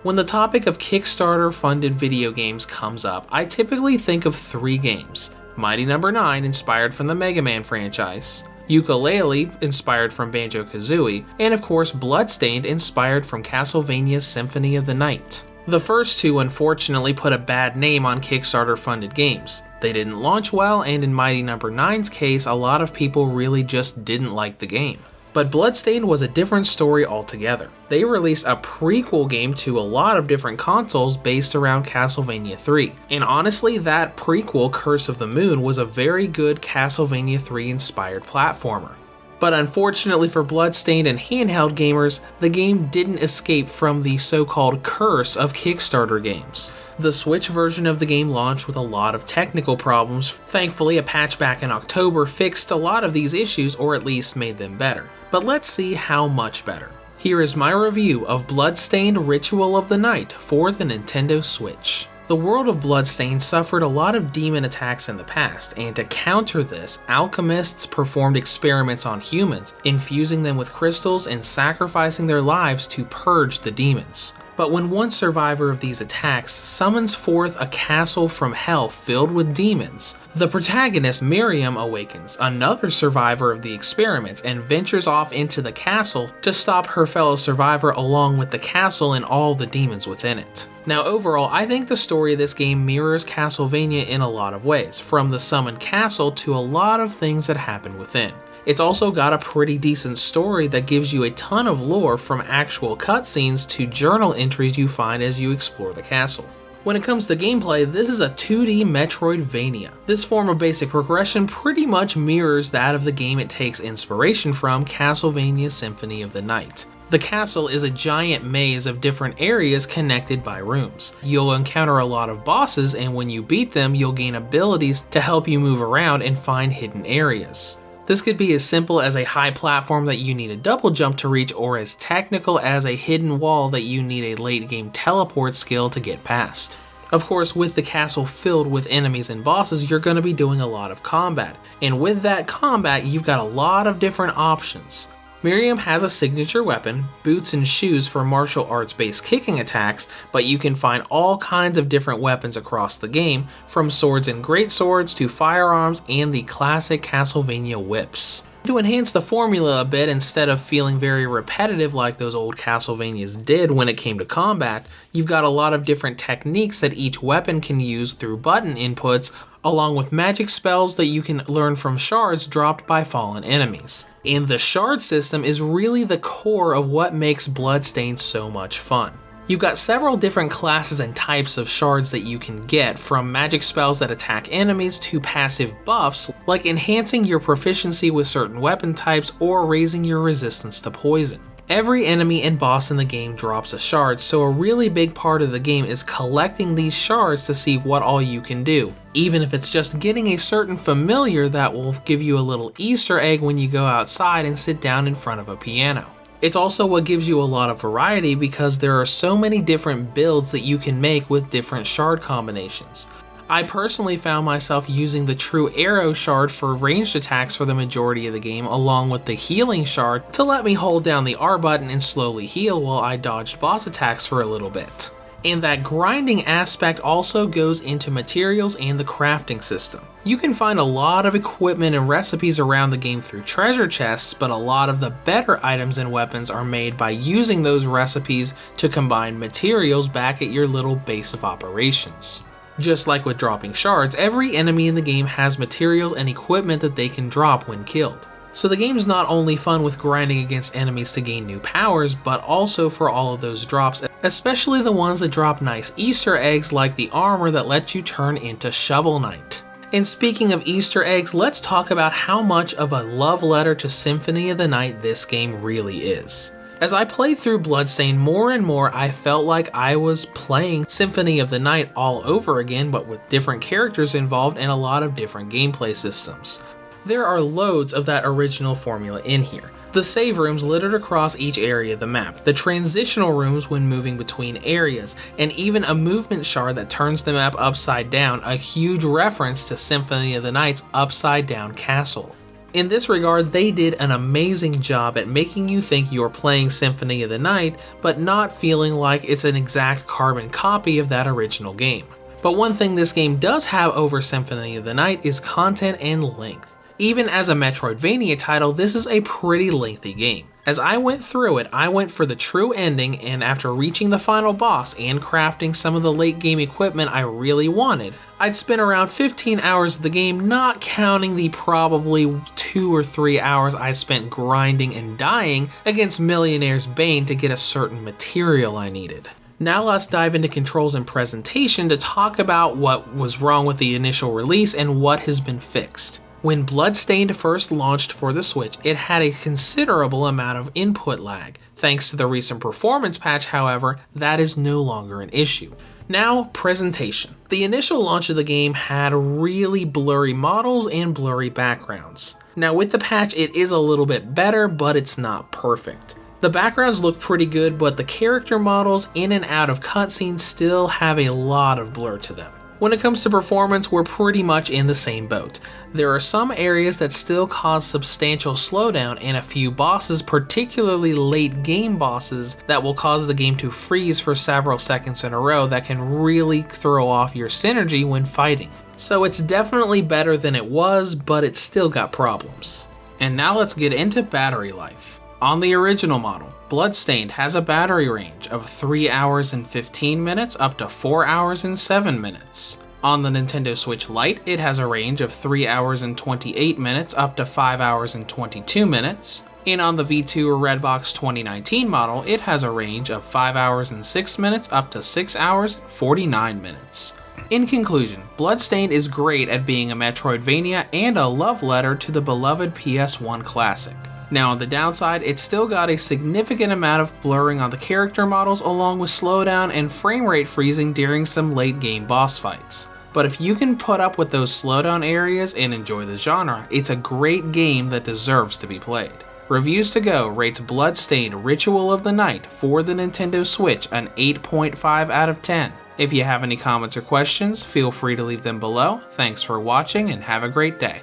When the topic of Kickstarter-funded video games comes up, I typically think of 3 games. Mighty Number 9, inspired from the Mega Man franchise, Yooka-Laylee, inspired from Banjo-Kazooie, and of course Bloodstained, inspired from Castlevania's Symphony of the Night. The first 2 unfortunately put a bad name on Kickstarter-funded games. They didn't launch well, and in Mighty Number 9's case, a lot of people really just didn't like the game. But Bloodstained was a different story altogether. They released a prequel game to a lot of different consoles based around Castlevania 3, and honestly that prequel, Curse of the Moon, was a very good Castlevania 3 inspired platformer. But unfortunately for Bloodstained and handheld gamers, the game didn't escape from the so-called curse of Kickstarter games. The Switch version of the game launched with a lot of technical problems. Thankfully, a patch back in October fixed a lot of these issues, or at least made them better. But let's see how much better. Here is my review of Bloodstained Ritual of the Night for the Nintendo Switch. The world of Bloodstained suffered a lot of demon attacks in the past, and to counter this, alchemists performed experiments on humans, infusing them with crystals and sacrificing their lives to purge the demons. But when one survivor of these attacks summons forth a castle from hell filled with demons, the protagonist Miriam awakens, another survivor of the experiments, and ventures off into the castle to stop her fellow survivor along with the castle and all the demons within it. Now overall, I think the story of this game mirrors Castlevania in a lot of ways, from the summoned castle to a lot of things that happen within. It's also got a pretty decent story that gives you a ton of lore, from actual cutscenes to journal entries you find as you explore the castle. When it comes to gameplay, this is a 2D Metroidvania. This form of basic progression pretty much mirrors that of the game it takes inspiration from, Castlevania's Symphony of the Night. The castle is a giant maze of different areas connected by rooms. You'll encounter a lot of bosses, and when you beat them, you'll gain abilities to help you move around and find hidden areas. This could be as simple as a high platform that you need a double jump to reach, or as technical as a hidden wall that you need a late game teleport skill to get past. Of course, with the castle filled with enemies and bosses, you're going to be doing a lot of combat, and with that combat, you've got a lot of different options. Miriam has a signature weapon, boots and shoes for martial arts based kicking attacks, but you can find all kinds of different weapons across the game, from swords and greatswords to firearms and the classic Castlevania whips. To enhance the formula a bit, instead of feeling very repetitive like those old Castlevanias did when it came to combat, you've got a lot of different techniques that each weapon can use through button inputs, along with magic spells that you can learn from shards dropped by fallen enemies. And the shard system is really the core of what makes Bloodstained so much fun. You've got several different classes and types of shards that you can get, from magic spells that attack enemies to passive buffs like enhancing your proficiency with certain weapon types or raising your resistance to poison. Every enemy and boss in the game drops a shard, so a really big part of the game is collecting these shards to see what all you can do, even if it's just getting a certain familiar that will give you a little Easter egg when you go outside and sit down in front of a piano. It's also what gives you a lot of variety, because there are so many different builds that you can make with different shard combinations. I personally found myself using the True Arrow shard for ranged attacks for the majority of the game, along with the healing shard to let me hold down the R button and slowly heal while I dodged boss attacks for a little bit. And that grinding aspect also goes into materials and the crafting system. You can find a lot of equipment and recipes around the game through treasure chests, but a lot of the better items and weapons are made by using those recipes to combine materials back at your little base of operations. Just like with dropping shards, every enemy in the game has materials and equipment that they can drop when killed. So the game's not only fun with grinding against enemies to gain new powers, but also for all of those drops, especially the ones that drop nice Easter eggs like the armor that lets you turn into Shovel Knight. And speaking of Easter eggs, let's talk about how much of a love letter to Symphony of the Night this game really is. As I played through Bloodstained more and more, I felt like I was playing Symphony of the Night all over again, but with different characters involved and a lot of different gameplay systems. There are loads of that original formula in here. The save rooms littered across each area of the map, the transitional rooms when moving between areas, and even a movement shard that turns the map upside down, a huge reference to Symphony of the Night's upside down castle. In this regard, they did an amazing job at making you think you're playing Symphony of the Night, but not feeling like it's an exact carbon copy of that original game. But one thing this game does have over Symphony of the Night is content and length. Even as a Metroidvania title, this is a pretty lengthy game. As I went through it, I went for the true ending, and after reaching the final boss and crafting some of the late game equipment I really wanted, I'd spent around 15 hours of the game, not counting the probably 2 or 3 hours I spent grinding and dying against Millionaire's Bane to get a certain material I needed. Now let's dive into controls and presentation to talk about what was wrong with the initial release and what has been fixed. When Bloodstained first launched for the Switch, it had a considerable amount of input lag. Thanks to the recent performance patch, however, that is no longer an issue. Now, presentation. The initial launch of the game had really blurry models and blurry backgrounds. Now with the patch, it is a little bit better, but it's not perfect. The backgrounds look pretty good, but the character models in and out of cutscenes still have a lot of blur to them. When it comes to performance, we're pretty much in the same boat. There are some areas that still cause substantial slowdown and a few bosses, particularly late game bosses, that will cause the game to freeze for several seconds in a row that can really throw off your synergy when fighting. So it's definitely better than it was, but it's still got problems. And now let's get into battery life. On the original model, Bloodstained has a battery range of 3 hours and 15 minutes up to 4 hours and 7 minutes. On the Nintendo Switch Lite, it has a range of 3 hours and 28 minutes up to 5 hours and 22 minutes. And on the V2 or Redbox 2019 model, it has a range of 5 hours and 6 minutes up to 6 hours and 49 minutes. In conclusion, Bloodstained is great at being a Metroidvania and a love letter to the beloved PS1 classic. Now on the downside, it's still got a significant amount of blurring on the character models along with slowdown and frame rate freezing during some late game boss fights. But if you can put up with those slowdown areas and enjoy the genre, it's a great game that deserves to be played. Reviews to Go rates Bloodstained Ritual of the Night for the Nintendo Switch an 8.5 out of 10. If you have any comments or questions, feel free to leave them below. Thanks for watching and have a great day.